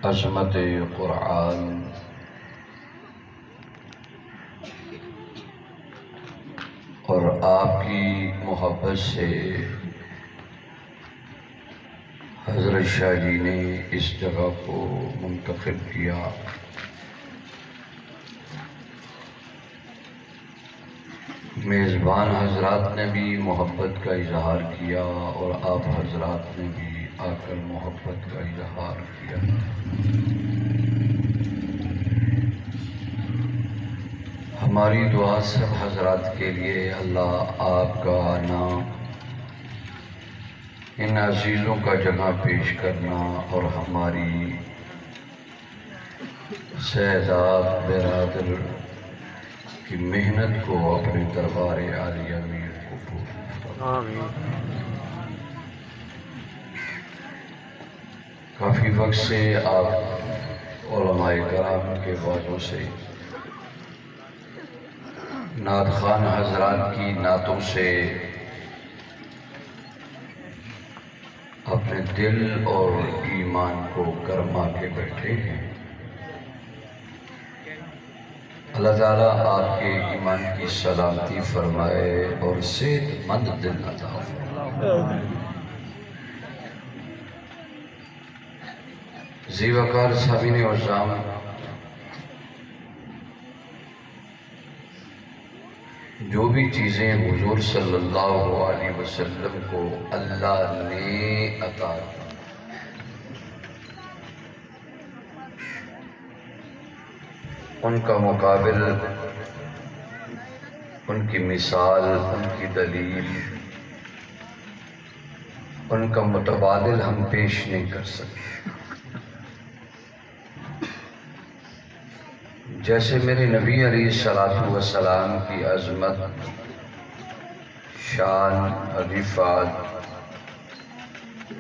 عظمت قرآن اور آپ کی محبت سے حضرت شاہ جی نے اس جگہ کو منتخب کیا۔ میزبان حضرات نے بھی محبت کا اظہار کیا اور آپ حضرات نے بھی آ کر محبت کا اظہار کیا۔ ہماری دعا سب حضرات کے لیے، اللہ آپ کا آنا، ان عزیزوں کا جگہ پیش کرنا اور ہماری سیدات برادر کی محنت کو اپنے دربار عالیہ میں قبول فرمائے۔ کافی وقت سے آپ علماء کرام کے بازوں سے، نعت خوان حضرات کی نعتوں سے اپنے دل اور ایمان کو گرما کے بیٹھے ہیں۔ اللہ تعالیٰ آپ کے ایمان کی سلامتی فرمائے اور صحت مند دل عطا فرمائے۔ ذی وقار سامعین عظام، جو بھی چیزیں حضور صلی اللہ علیہ وسلم کو اللہ نے عطا کی، ان کا مقابل، ان کی مثال، ان کی دلیل، ان کا متبادل ہم پیش نہیں کر سکتے۔ جیسے میرے نبی علیہ السلام کی عظمت، شان، عظیفت،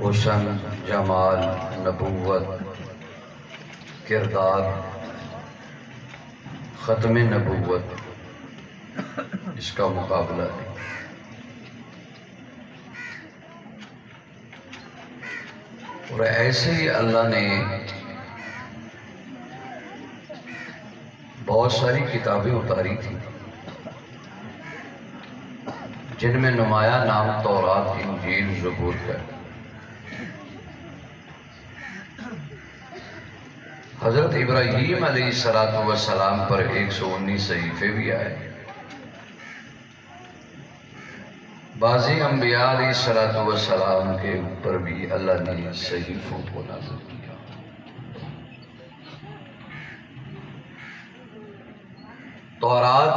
حسن، جمال، نبوت، کردار، ختم نبوت، اس کا مقابلہ نہیں۔ اور ایسے ہی اللہ نے بہت ساری کتابیں اتاری تھیں، جن میں نمایاں نام تورات، انجیل، زبور کا۔ حضرت ابراہیم علیہ السلام پر 119 صحیفے بھی آئے۔ بعضی انبیاء علیہ السلام کے اوپر بھی اللہ نے صحیفوں کو نازل کیا۔ تورات،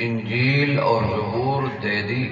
انجیل اور زبور دے دی،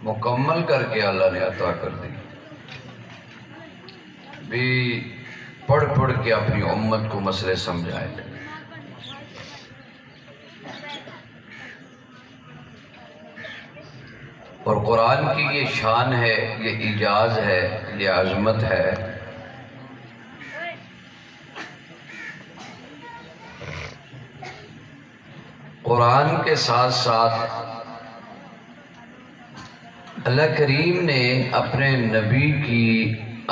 مکمل کر کے اللہ نے عطا کر دی، بھی پڑھ پڑھ کے اپنی امت کو مسئلے سمجھائے۔ اور قرآن کی یہ شان ہے، یہ اعجاز ہے، یہ عظمت ہے، قرآن کے ساتھ ساتھ اللہ کریم نے اپنے نبی کی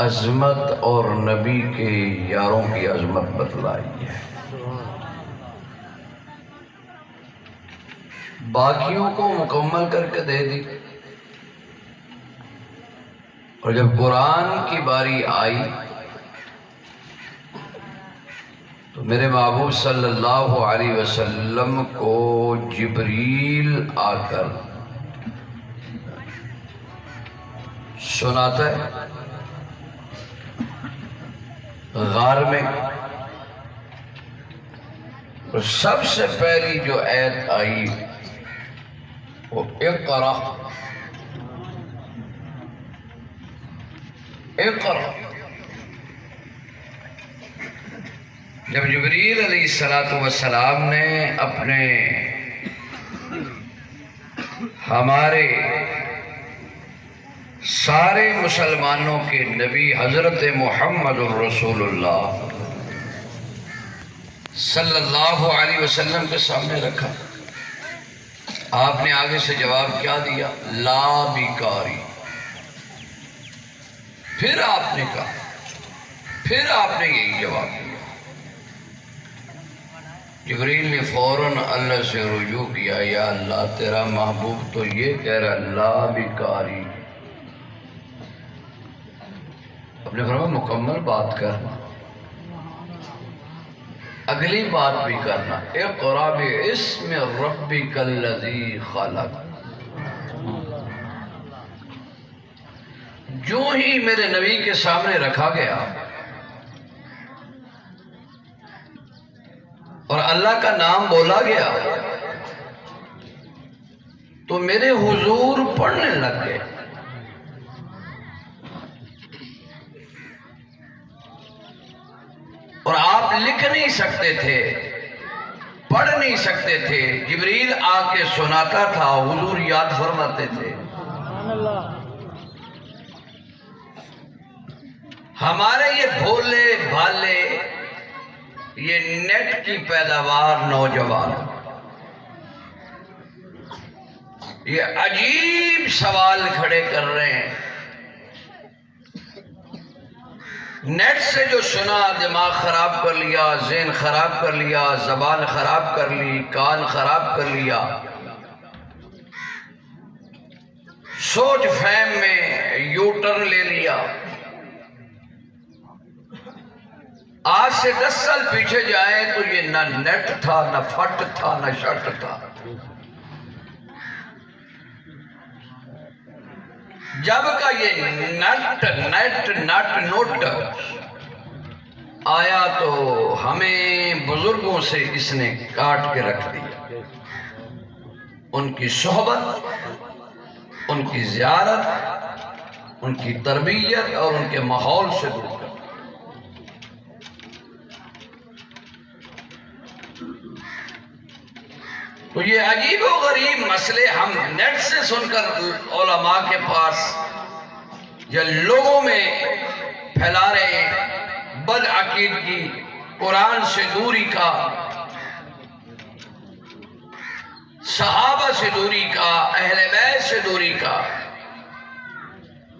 عظمت اور نبی کے یاروں کی عظمت بتلائی ہے۔ باقیوں کو مکمل کر کے دے دی، اور جب قرآن کی باری آئی تو میرے محبوب صلی اللہ علیہ وسلم کو جبریل آ کر سناتا ہے غار میں، اور سب سے پہلی جو آیت آئی وہ اقرأ اقرأ۔ جب جبریل علیہ السلام نے اپنے ہمارے سارے مسلمانوں کے نبی حضرت محمد الرسول اللہ صلی اللہ علیہ وسلم کے سامنے رکھا، آپ نے آگے سے جواب کیا دیا؟ لا بیکاری۔ پھر آپ نے کہا، پھر آپ نے یہی جواب دیا۔ جبریل نے فوراً اللہ سے رجوع کیا، یا اللہ تیرا محبوب تو یہ کہہ رہا لا بیکاری۔ اپنے فرمایا مکمل بات کرنا، اگلی بات بھی کرنا، اقرأ باسم ربک الذی خلق۔ جو ہی میرے نبی کے سامنے رکھا گیا اور اللہ کا نام بولا گیا تو میرے حضور پڑھنے لگ گئے۔ اور آپ لکھ نہیں سکتے تھے، پڑھ نہیں سکتے تھے، جبریل آ کے سناتا تھا، حضور یاد فرماتے تھے۔ ہمارے یہ بھولے بھالے، یہ نیٹ کی پیداوار نوجوان یہ عجیب سوال کھڑے کر رہے ہیں۔ نیٹ سے جو سنا دماغ خراب کر لیا، ذہن خراب کر لیا، زبان خراب کر لی، کان خراب کر لیا، سوچ فہم میں یو ٹرن لے لیا۔ آج سے 10 سال پیچھے جائیں تو یہ نہ نیٹ تھا، نہ فٹ تھا، نہ شٹ تھا۔ جب کا یہ نوٹ آیا تو ہمیں بزرگوں سے اس نے کاٹ کے رکھ دیا۔ ان کی صحبت، ان کی زیارت، ان کی تربیت اور ان کے ماحول سے دور کر۔ تو یہ عجیب و غریب مسئلے ہم نیٹ سے سن کر علماء کے پاس یا لوگوں میں پھیلا رہے ہیں، بد عقیدگی، قرآن سے دوری کا، صحابہ سے دوری کا، اہل بیت سے دوری کا،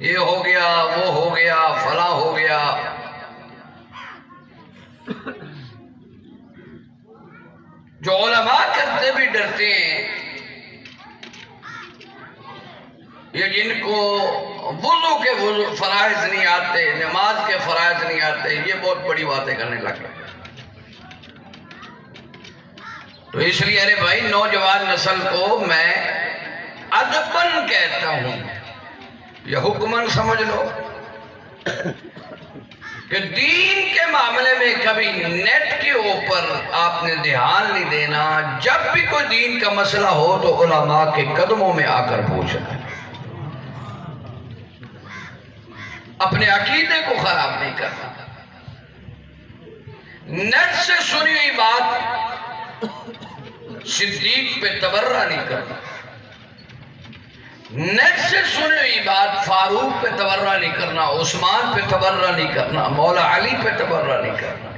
یہ ہو گیا، وہ ہو گیا، فلاں ہو گیا۔ جو علماء کرتے بھی ڈرتے ہیں، یہ جن کو وضو کے فرائض نہیں آتے، نماز کے فرائض نہیں آتے، یہ بہت بڑی باتیں کرنے لگے۔ تو اس لیے ارے بھائی نوجوان نسل کو میں ادباً کہتا ہوں، یہ حکماً سمجھ لو کہ دین کے معاملے میں کبھی نیٹ کے اوپر آپ نے دھیان نہیں دینا۔ جب بھی کوئی دین کا مسئلہ ہو تو علماء کے قدموں میں آ کر پوچھنا، اپنے عقیدے کو خراب نہیں کرنا۔ نیٹ سے سنی ہوئی بات صدیق پہ تبرہ نہیں کرنا، نیٹ سے سنی ہوئی بات فاروق پہ تبرہ نہیں کرنا، عثمان پہ تبرہ نہیں کرنا، مولا علی پہ تبرہ نہیں کرنا۔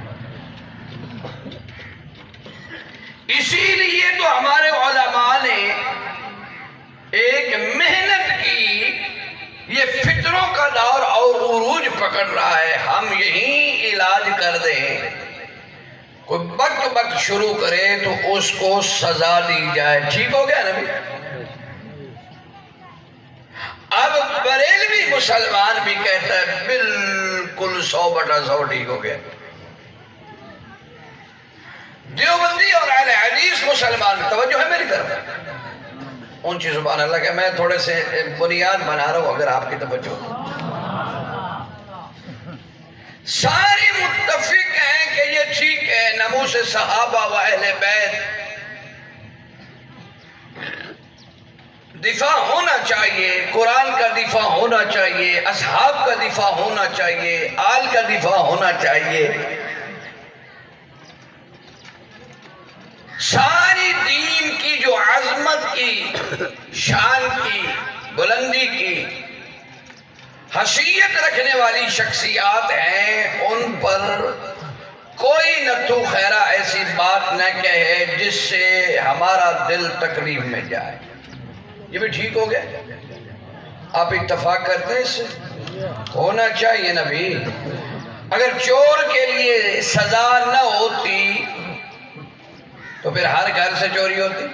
اسی لیے تو ہمارے علماء نے ایک محنت کی، یہ فتنوں کا دور اور عروج پکڑ رہا ہے، ہم یہی علاج کر دیں، کوئی بک شروع کرے تو اس کو سزا دی جائے، ٹھیک ہو گیا نبی؟ اب بریلوی مسلمان بھی کہتا ہے بالکل 100/100 ٹھیک ہو گیا۔ دیوبندی اور اہل حدیث مسلمان، توجہ ہے میری طرف؟ اونچی سبحان اللہ کہ میں تھوڑے سے بنیاد بنا رہا ہوں، اگر آپ کی توجہ ساری متفق ہیں کہ یہ ٹھیک ہے، ناموس صحابہ و اہل بیت دفاع ہونا چاہیے، قرآن کا دفاع ہونا چاہیے، اصحاب کا دفاع ہونا چاہیے، آل کا دفاع ہونا چاہیے، ساری دین کی جو عظمت کی، شان کی، بلندی کی، حیثیت رکھنے والی شخصیات ہیں، ان پر کوئی نتھو خیرہ ایسی بات نہ کہے جس سے ہمارا دل تکلیف میں جائے۔ یہ بھی ٹھیک ہو گیا؟ آپ اتفاق کرتے ہیں اس سے؟ ہونا چاہیے نبی. اگر چور کے لیے سزا نہ ہوتی تو پھر ہر گھر سے چوری ہوتی.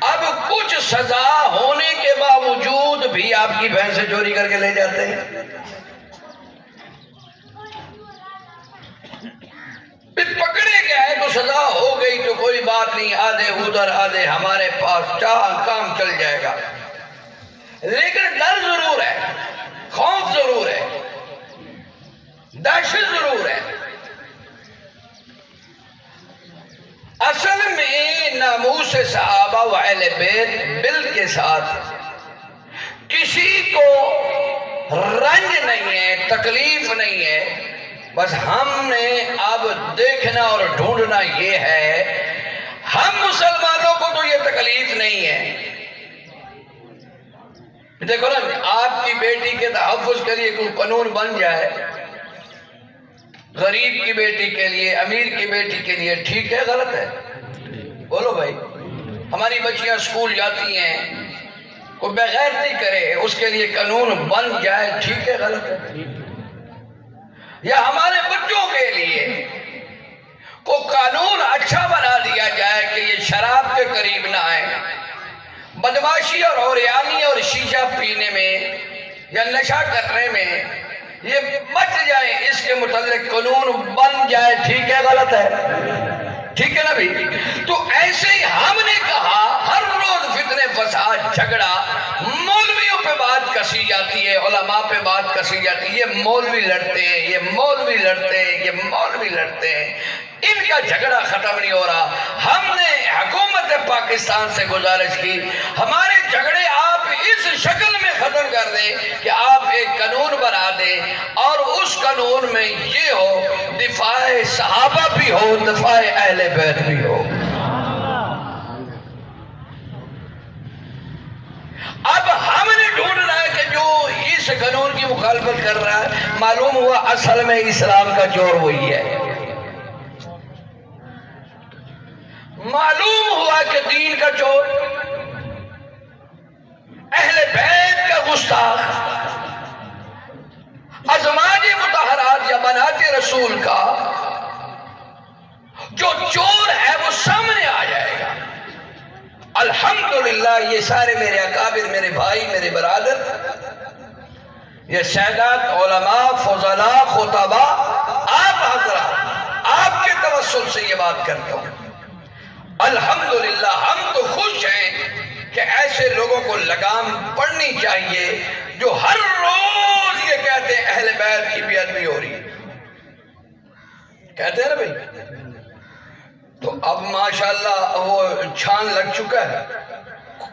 اب کچھ سزا ہونے کے باوجود بھی آپ کی بھینسیں چوری کر کے لے جاتے ہیں. پھر پکڑے گئے تو سزا ہو گئی تو کوئی بات نہیں، آدھے ادھر آدھے ہمارے پاس، چاہ کام چل جائے گا. لیکن ڈر ضرور ہے، خوف ضرور ہے، دہشت ضرور ہے. اصل میں ناموس صحابہ و اہل بیت بل کے ساتھ کسی کو رنج نہیں ہے، تکلیف نہیں ہے. بس ہم نے اب دیکھنا اور ڈھونڈنا یہ ہے، ہم مسلمانوں کو تو یہ تکلیف نہیں ہے. دیکھو نا، آپ کی بیٹی کے تحفظ کے لیے کوئی قانون بن جائے، غریب کی بیٹی کے لیے، امیر کی بیٹی کے لیے، ٹھیک ہے غلط ہے؟ بولو بھائی. ہماری بچیاں اسکول جاتی ہیں، کوئی بغیرتی کرے اس کے لیے قانون بن جائے، ٹھیک ہے غلط ہے؟ یا ہمارے بچوں کے لیے کوئی قانون اچھا بنا دیا جائے کہ یہ شراب کے قریب نہ آئے، بدماشی اور عریانی اور شیشہ پینے میں یا نشہ کرنے میں یہ بچ جائیں، اس کے متعلق قانون بن جائے، ٹھیک ہے غلط ہے؟ ٹھیک ہے نا بھی؟ تو ایسے ہی ہم نے کہا ہر روز فتنے فساد جھگڑا، مولویوں پہ بات کسی جاتی ہے، علماء پہ بات کسی جاتی ہے، یہ مولوی لڑتے ہیں، یہ مولوی لڑتے ہیں، یہ مولوی لڑتے ہیں، ان کا جھگڑا ختم نہیں ہو رہا. ہم نے حکومت پاکستان سے گزارش کی، ہمارے جھگڑے آپ اس شکل میں ختم کر دیں کہ آپ ایک قانون بنا دیں، اور اس قانون میں یہ ہو دفاع صحابہ بھی ہو، دفاع اہل بیت بھی ہو. اب ہم نے ڈھونڈنا ہے کہ جو اس قانون کی مخالفت کر رہا ہے، معلوم ہوا اصل میں اسلام کا چور وہی ہے. معلوم ہوا کہ دین کا چور، اہل بیت کا گستاخ، ازواج مطہرات یا بنات رسول کا جو چور ہے وہ سامنے آ جائے گا. الحمدللہ یہ سارے میرے اکابر، میرے بھائی، میرے برادر، یہ سادات، علماء، فضلاء، خطباء، آپ حضرات، آپ کے توسل سے یہ بات کرتا ہوں. الحمدللہ ہم تو خوش ہیں کہ ایسے لوگوں کو لگام پڑنی چاہیے جو ہر روز یہ کہتے ہیں اہل بیت کی بے ادبی ہو رہی ہے. کہتے ہیں نا بھائی؟ تو اب ماشاءاللہ وہ چھان لگ چکا ہے،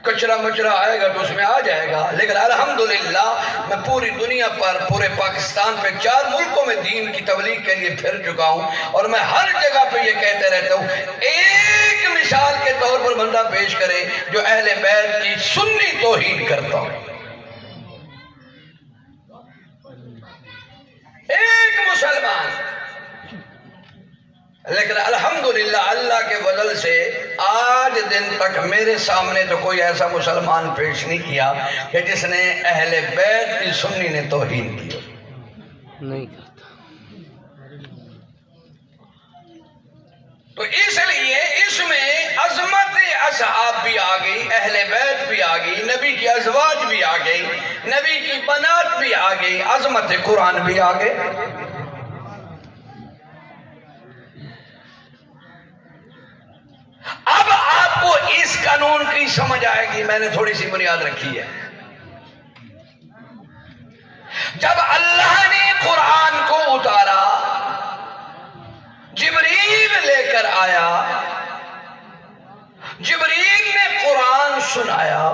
کچرا مچرا آئے گا تو اس میں آ جائے گا. لیکن الحمدللہ میں پوری دنیا پر، پورے پاکستان پہ 4 ملکوں میں دین کی تبلیغ کے لیے پھر چکا ہوں، اور میں ہر جگہ پہ یہ کہتے رہتا ہوں، ایک مثال کے طور پر بندہ پیش کرے جو اہل بیت کی سنی توہین کرتا ہوں. ایک مسلمان. لیکن الحمدللہ اللہ کے فضل سے آج دن تک میرے سامنے تو کوئی ایسا مسلمان پیش نہیں کیا کہ جس نے اہل بیت کی سنی نے توہین کی. نہیں کرتا. تو اس لیے اس میں عظمت اصحاب بھی آ گئی، اہل بیت بھی آ گئی، نبی کی ازواج بھی آ گئی، نبی کی بنات بھی آ گئی، عظمت قرآن بھی آ گئی. اب آپ کو اس قانون کی سمجھ آئے گی. میں نے تھوڑی سی بنیاد رکھی ہے. جب اللہ نے قرآن کو اتارا، جبریل لے کر آیا، جبریل نے قرآن سنایا،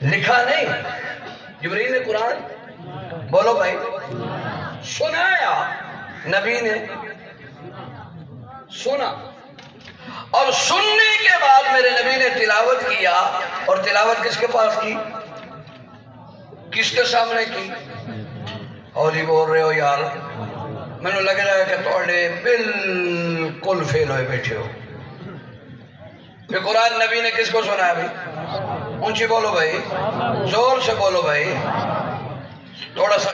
لکھا نہیں. جبریل نے قرآن، بولو بھائی، سنایا. نبی نے سنا، اور سننے کے بعد میرے نبی نے تلاوت کیا. اور تلاوت کس کے پاس کی؟ کس کے سامنے کی؟ اور ہی بول رہے ہو یار، میں نے لگ رہا ہے کہ توڑے بالکل فیل ہوئے بیٹھے ہو. یہ قرآن نبی نے کس کو سنایا بھائی؟ اونچی بولو بھائی، زور سے بولو بھائی. تھوڑا سا